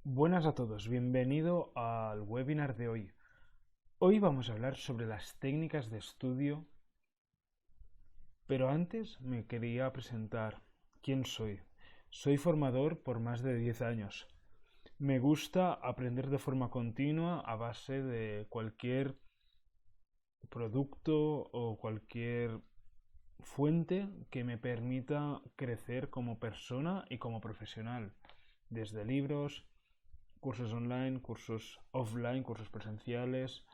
Buenas a todos, bienvenido al webinar de hoy. Hoy vamos a hablar sobre las técnicas de estudio, pero antes me quería presentar quién soy. Soy formador por más de 10 años. Me gusta aprender de forma continua a base de cualquier producto o cualquier fuente que me permita crecer como persona y como profesional, desde libros, cursos online, cursos offline, cursos presenciales,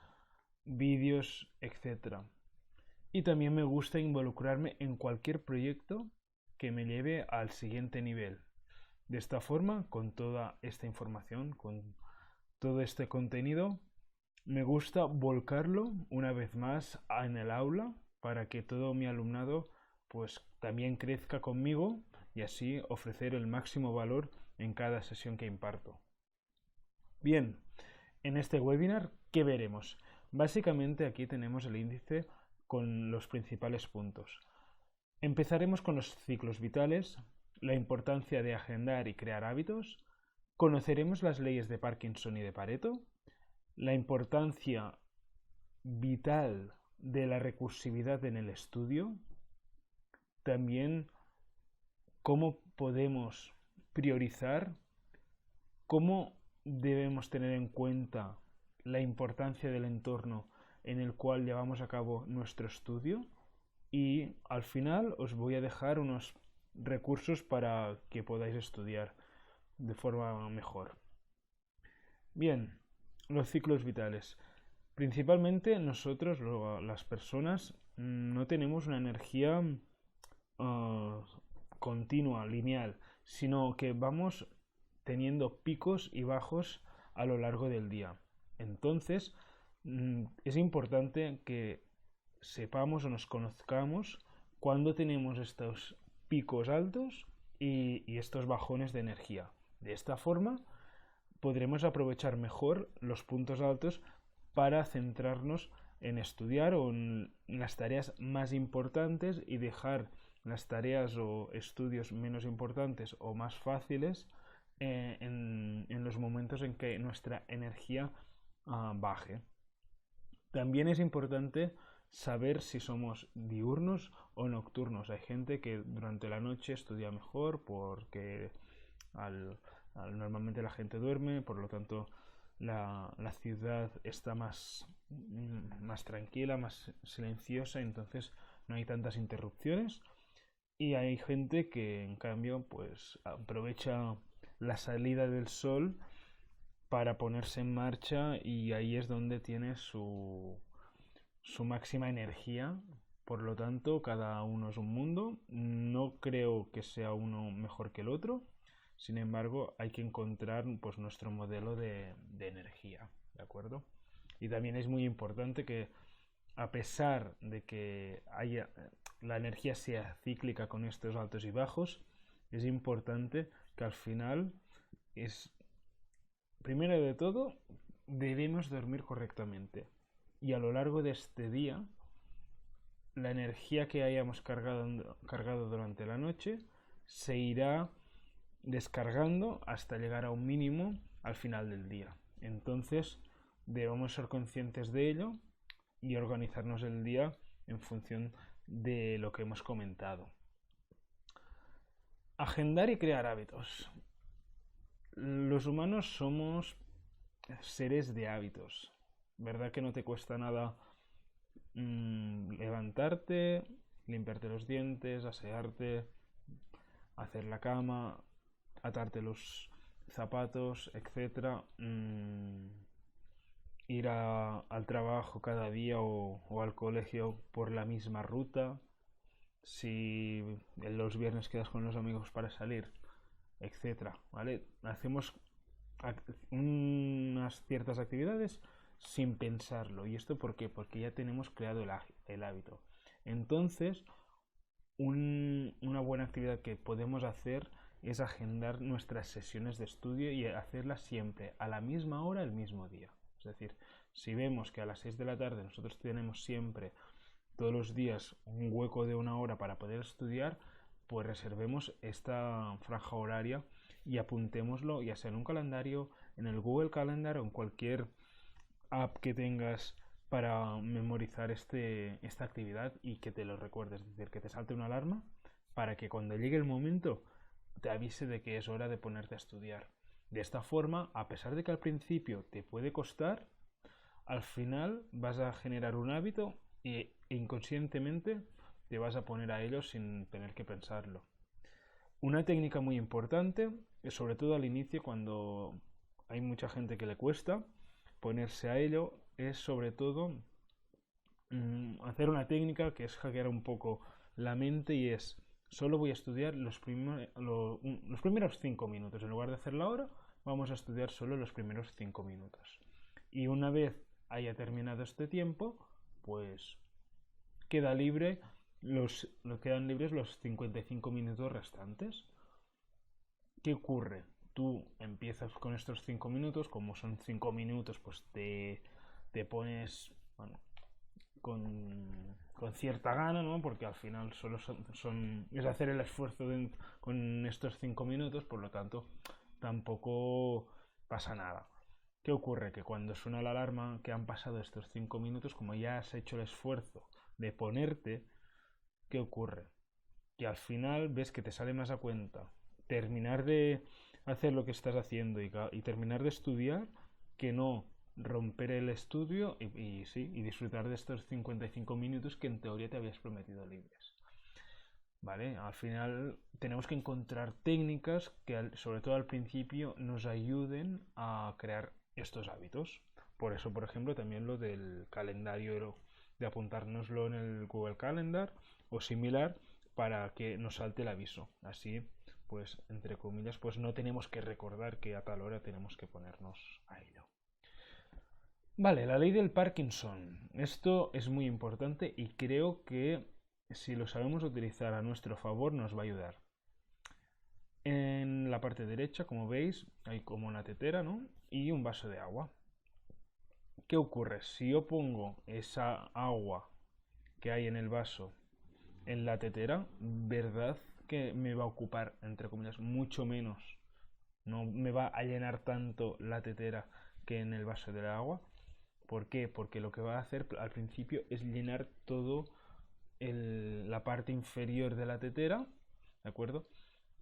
vídeos, etc. Y también me gusta involucrarme en cualquier proyecto que me lleve al siguiente nivel. De esta forma, con toda esta información, con todo este contenido, me gusta volcarlo una vez más en el aula para que todo mi alumnado pues también crezca conmigo y así ofrecer el máximo valor en cada sesión que imparto. Bien, en este webinar, ¿qué veremos? Básicamente aquí tenemos el índice con los principales puntos. Empezaremos con los ciclos vitales, la importancia de agendar y crear hábitos, conoceremos las leyes de Parkinson y de Pareto, la importancia vital de la recursividad en el estudio, también cómo podemos priorizar, cómo debemos tener en cuenta la importancia del entorno en el cual llevamos a cabo nuestro estudio y al final os voy a dejar unos recursos para que podáis estudiar de forma mejor. Bien, los ciclos vitales. Principalmente nosotros, las personas, no tenemos una energía uh, continua, lineal, sino que vamos teniendo picos y bajos a lo largo del día. Entonces, es importante que sepamos o nos conozcamos cuando tenemos estos picos altos y estos bajones de energía. De esta forma, podremos aprovechar mejor los puntos altos para centrarnos en estudiar o en las tareas más importantes y dejar las tareas o estudios menos importantes o más fáciles en los momentos en que nuestra energía baje. También es importante saber si somos diurnos o nocturnos. Hay gente que durante la noche estudia mejor porque normalmente la gente duerme, por lo tanto la ciudad está más tranquila, más silenciosa, entonces no hay tantas interrupciones. Y hay gente que en cambio pues aprovecha la salida del sol para ponerse en marcha y ahí es donde tiene su máxima energía. Por lo tanto, cada uno es un mundo. No creo que sea uno mejor que el otro. Sin embargo, hay que encontrar pues, nuestro modelo de energía. ¿De acuerdo? Y también es muy importante que, a pesar de que la energía sea cíclica con estos altos y bajos, es importante que al final primero de todo, debemos dormir correctamente. Y a lo largo de este día, la energía que hayamos cargado durante la noche se irá descargando hasta llegar a un mínimo al final del día. Entonces, debemos ser conscientes de ello y organizarnos el día en función de lo que hemos comentado. Agendar y crear hábitos. Los humanos somos seres de hábitos. ¿Verdad que no te cuesta nada levantarte, limpiarte los dientes, asearte, hacer la cama, atarte los zapatos, etcétera? Ir al trabajo cada día o al colegio por la misma ruta. Si en los viernes quedas con los amigos para salir, etcétera, ¿vale? Hacemos unas ciertas actividades sin pensarlo. ¿Y esto por qué? Porque ya tenemos creado el hábito. Entonces, una buena actividad que podemos hacer es agendar nuestras sesiones de estudio y hacerlas siempre a la misma hora, el mismo día. Es decir, si vemos que a las 6 de la tarde nosotros tenemos siempre, todos los días, un hueco de una hora para poder estudiar, pues reservemos esta franja horaria y apuntémoslo, ya sea en un calendario, en el Google Calendar o en cualquier app que tengas para memorizar esta actividad y que te lo recuerdes, es decir, que te salte una alarma para que cuando llegue el momento te avise de que es hora de ponerte a estudiar. De esta forma, a pesar de que al principio te puede costar, al final vas a generar un hábito e inconscientemente te vas a poner a ello sin tener que pensarlo. Una técnica muy importante, sobre todo al inicio cuando hay mucha gente que le cuesta ponerse a ello, es sobre todo hacer una técnica que es hackear un poco la mente y es solo voy a estudiar los primeros 5 minutos. En lugar de hacer la hora, vamos a estudiar solo los primeros 5 minutos. Y una vez haya terminado este tiempo, pues queda libre quedan libres los 55 minutos restantes. ¿Qué ocurre? Tú empiezas con estos 5 minutos, como son 5 minutos, pues te pones, bueno, con cierta gana, ¿no? Porque al final solo es hacer el esfuerzo con estos 5 minutos, por lo tanto tampoco pasa nada. ¿Qué ocurre? Que cuando suena la alarma que han pasado estos 5 minutos, como ya has hecho el esfuerzo de ponerte, ¿qué ocurre? Que al final ves que te sale más a cuenta terminar de hacer lo que estás haciendo y terminar de estudiar que no romper el estudio y disfrutar de estos 55 minutos que en teoría te habías prometido libres. ¿Vale? Al final tenemos que encontrar técnicas que, sobre todo al principio, nos ayuden a crear estos hábitos. Por eso, por ejemplo, también lo del calendario, de apuntárnoslo en el Google Calendar o similar para que nos salte el aviso. Así, pues, entre comillas, pues no tenemos que recordar que a tal hora tenemos que ponernos a ello. Vale, la ley del Parkinson. Esto es muy importante y creo que si lo sabemos utilizar a nuestro favor nos va a ayudar. En la parte derecha, como veis, hay como una tetera, ¿no? Y un vaso de agua. ¿Qué ocurre? Si yo pongo esa agua que hay en el vaso en la tetera, ¿verdad que me va a ocupar, entre comillas, mucho menos? No me va a llenar tanto la tetera que en el vaso de agua. ¿Por qué? Porque lo que va a hacer al principio es llenar todo la parte inferior de la tetera, ¿de acuerdo?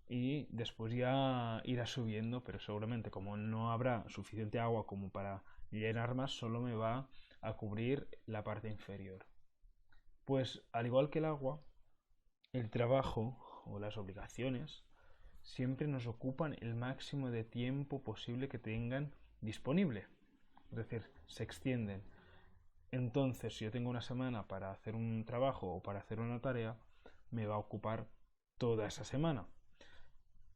Y después ya irá subiendo, pero seguramente como no habrá suficiente agua como para llenar más, solo me va a cubrir la parte inferior. Pues al igual que el agua, el trabajo o las obligaciones siempre nos ocupan el máximo de tiempo posible que tengan disponible. Es decir, se extienden. Entonces, si yo tengo una semana para hacer un trabajo o para hacer una tarea, me va a ocupar toda esa semana,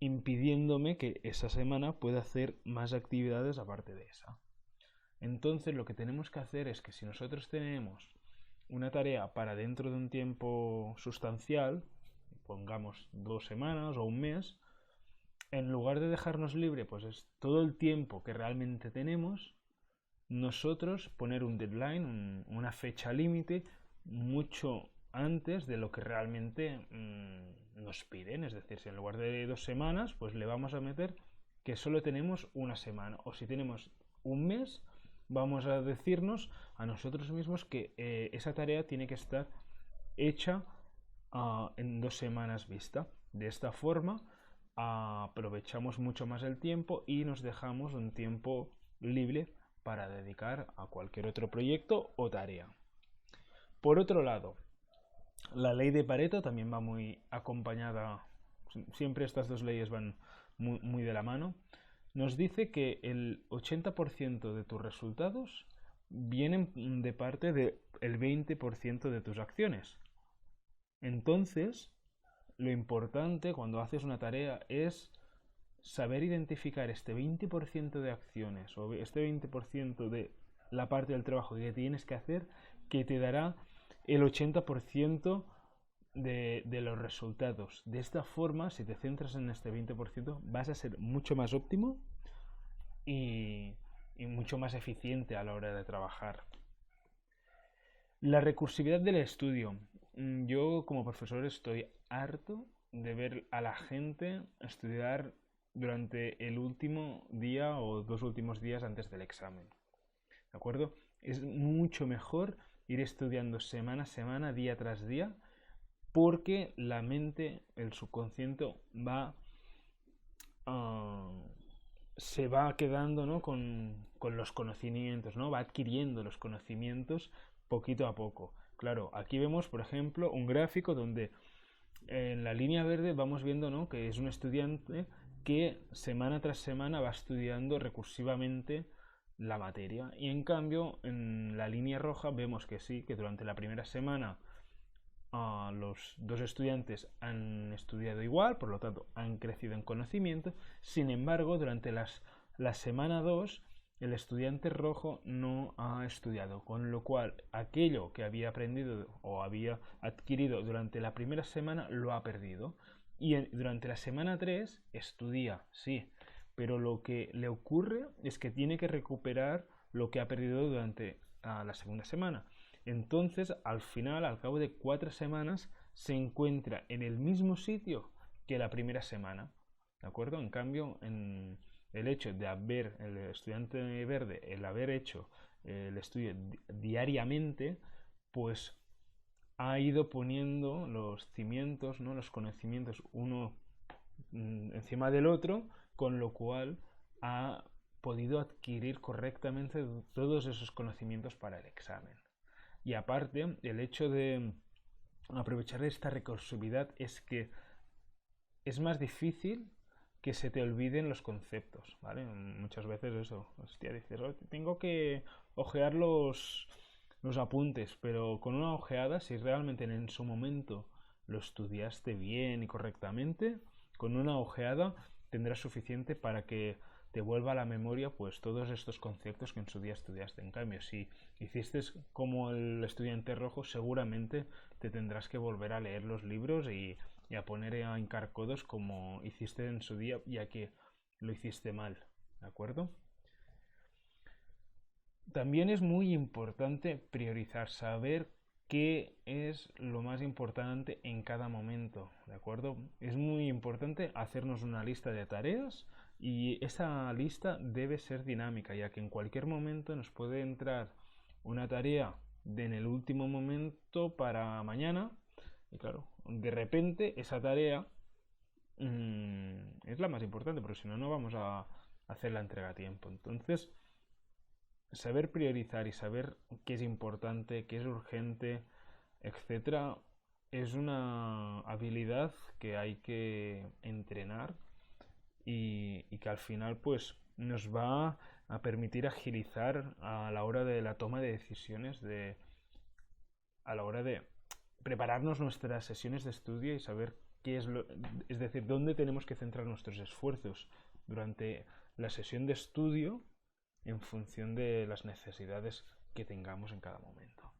impidiéndome que esa semana pueda hacer más actividades aparte de esa. Entonces, lo que tenemos que hacer es que si nosotros tenemos una tarea para dentro de un tiempo sustancial, pongamos 2 semanas o un mes, en lugar de dejarnos libre, pues es todo el tiempo que realmente tenemos, nosotros poner un deadline, una fecha límite, mucho antes de lo que realmente nos piden. Es decir, si en lugar de 2 semanas, pues le vamos a meter que solo tenemos una semana. O si tenemos un mes, vamos a decirnos a nosotros mismos que esa tarea tiene que estar hecha en 2 semanas vista. De esta forma aprovechamos mucho más el tiempo y nos dejamos un tiempo libre para dedicar a cualquier otro proyecto o tarea. Por otro lado, la ley de Pareto también va muy acompañada, siempre estas dos leyes van muy de la mano. Nos dice que el 80% de tus resultados vienen de parte del 20% de tus acciones. Entonces, lo importante cuando haces una tarea es saber identificar este 20% de acciones o este 20% de la parte del trabajo que tienes que hacer que te dará el 80% de los resultados. De esta forma, si te centras en este 20%, vas a ser mucho más óptimo y mucho más eficiente a la hora de trabajar. La recursividad del estudio. Yo como profesor estoy harto de ver a la gente estudiar durante el último día o 2 últimos días antes del examen. ¿De acuerdo? Es mucho mejor ir estudiando semana a semana, día tras día, porque la mente, el subconsciente uh, se va quedando, ¿no? con los conocimientos, ¿no? Va adquiriendo los conocimientos poquito a poco. Claro, aquí vemos, por ejemplo, un gráfico donde en la línea verde vamos viendo, ¿no? que es un estudiante que semana tras semana va estudiando recursivamente la materia, y en cambio en la línea roja vemos que sí, que durante la primera semana los dos estudiantes han estudiado igual, por lo tanto han crecido en conocimiento. Sin embargo, durante la semana 2 el estudiante rojo no ha estudiado, con lo cual aquello que había aprendido o había adquirido durante la primera semana lo ha perdido. Y durante la semana 3 estudia, sí, pero lo que le ocurre es que tiene que recuperar lo que ha perdido durante la segunda semana. Entonces, al final, al cabo de 4 semanas, se encuentra en el mismo sitio que la primera semana. ¿De acuerdo? En cambio, en el hecho de el estudiante verde, el haber hecho el estudio diariamente, pues ha ido poniendo los cimientos, ¿no? Los conocimientos uno encima del otro, con lo cual ha podido adquirir correctamente todos esos conocimientos para el examen. Y aparte, el hecho de aprovechar esta recursividad es que es más difícil que se te olviden los conceptos, ¿vale? Muchas veces eso, hostia, dices, oh, tengo que ojear los apuntes, pero con una ojeada, si realmente en su momento lo estudiaste bien y correctamente, con una ojeada tendrás suficiente para que te vuelva a la memoria pues todos estos conceptos que en su día estudiaste. En cambio, si hiciste como el estudiante rojo, seguramente te tendrás que volver a leer los libros y a poner a hincar codos como hiciste en su día, ya que lo hiciste mal, ¿de acuerdo? También es muy importante priorizar, saber qué es lo más importante en cada momento, ¿de acuerdo? Es muy importante hacernos una lista de tareas, y esa lista debe ser dinámica, ya que en cualquier momento nos puede entrar una tarea en el último momento para mañana, y claro, de repente esa tarea es la más importante, porque si no, no vamos a hacer la entrega a tiempo. Entonces, saber priorizar y saber qué es importante, qué es urgente, etcétera, es una habilidad que hay que entrenar, y que al final pues nos va a permitir agilizar a la hora de la toma de decisiones, a la hora de prepararnos nuestras sesiones de estudio y saber qué es decir, dónde tenemos que centrar nuestros esfuerzos durante la sesión de estudio en función de las necesidades que tengamos en cada momento.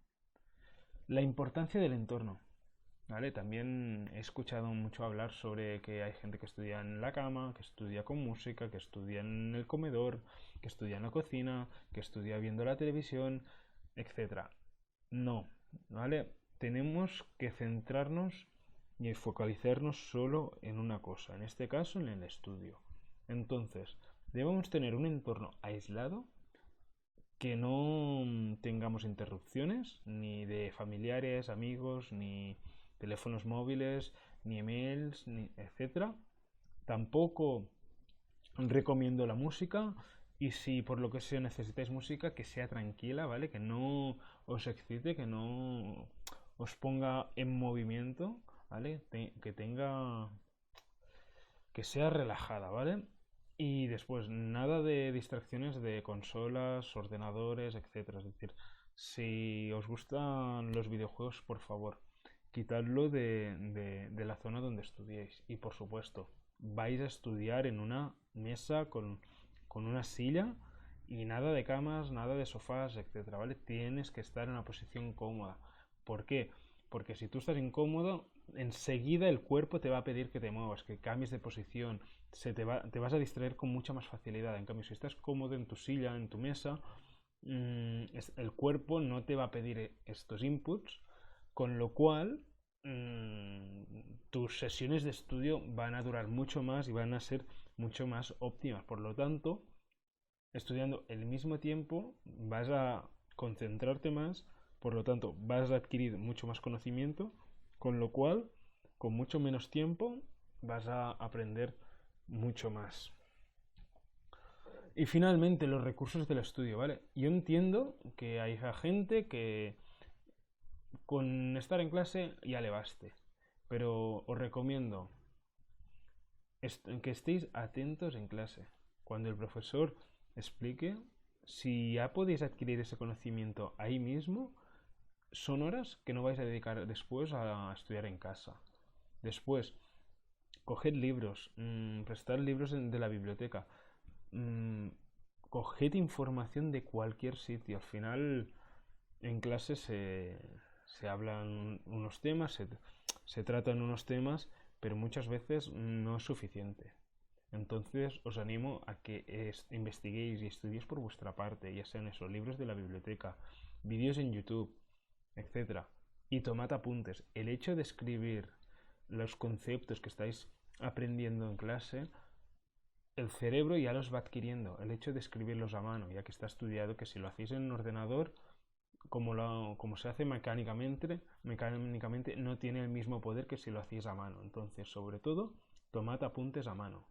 La importancia del entorno. ¿Vale? También he escuchado mucho hablar sobre que hay gente que estudia en la cama, que estudia con música, que estudia en el comedor, que estudia en la cocina, que estudia viendo la televisión, etcétera. No, ¿vale? Tenemos que centrarnos y focalizarnos solo en una cosa, en este caso en el estudio. Entonces, debemos tener un entorno aislado, que no tengamos interrupciones, ni de familiares, amigos, ni teléfonos móviles, ni emails, ni etcétera. Tampoco recomiendo la música, y si por lo que sea necesitáis música, que sea tranquila, ¿vale? Que no os excite, que no os ponga en movimiento, ¿vale? Que tenga, que sea relajada, ¿vale? Y después, nada de distracciones de consolas, ordenadores, etcétera. Es decir, si os gustan los videojuegos, por favor, quitadlo de la zona donde estudiéis. Y por supuesto, vais a estudiar en una mesa con una silla, y nada de camas, nada de sofás, etcétera, ¿vale? Tienes que estar en una posición cómoda. ¿Por qué? Porque si tú estás incómodo, enseguida el cuerpo te va a pedir que te muevas, que cambies de posición, te vas a distraer con mucha más facilidad. En cambio, si estás cómodo en tu silla, en tu mesa, el cuerpo no te va a pedir estos inputs, con lo cual tus sesiones de estudio van a durar mucho más y van a ser mucho más óptimas. Por lo tanto, estudiando el mismo tiempo vas a concentrarte más, por lo tanto vas a adquirir mucho más conocimiento, con lo cual con mucho menos tiempo vas a aprender mucho más. Y finalmente los recursos del estudio, ¿vale? Yo entiendo que hay gente que con estar en clase ya le baste, pero os recomiendo que estéis atentos en clase. Cuando el profesor explique, si ya podéis adquirir ese conocimiento ahí mismo, son horas que no vais a dedicar después a estudiar en casa. Después, coged libros, prestar libros de la biblioteca, mmm, coged información de cualquier sitio. Al final, en clase se hablan unos temas, se tratan unos temas, pero muchas veces no es suficiente. Entonces os animo a que investiguéis y estudiéis por vuestra parte, ya sean esos libros de la biblioteca, vídeos en YouTube, etcétera. Y tomad apuntes. El hecho de escribir los conceptos que estáis aprendiendo en clase, el cerebro ya los va adquiriendo. El hecho de escribirlos a mano, ya que está estudiado que si lo hacéis en un ordenador, como se hace mecánicamente no tiene el mismo poder que si lo hacéis a mano. Entonces, sobre todo, tomad apuntes a mano.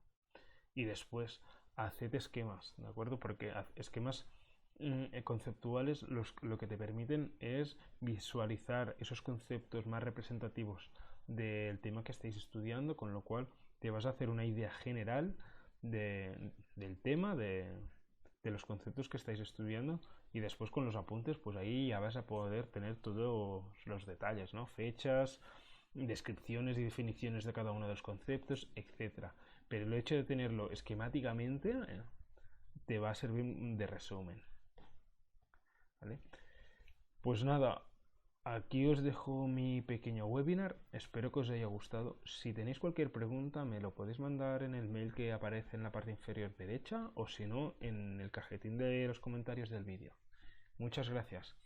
Y después, haced esquemas, ¿de acuerdo? Porque esquemas conceptuales lo que te permiten es visualizar esos conceptos más representativos del tema que estáis estudiando, con lo cual te vas a hacer una idea general del tema, de los conceptos que estáis estudiando, y después con los apuntes, pues ahí ya vas a poder tener todos los detalles, ¿no? Fechas, descripciones y definiciones de cada uno de los conceptos, etcétera. Pero el hecho de tenerlo esquemáticamente te va a servir de resumen, ¿vale? Pues nada, aquí os dejo mi pequeño webinar, espero que os haya gustado. Si tenéis cualquier pregunta me lo podéis mandar en el mail que aparece en la parte inferior derecha o si no en el cajetín de los comentarios del vídeo. Muchas gracias.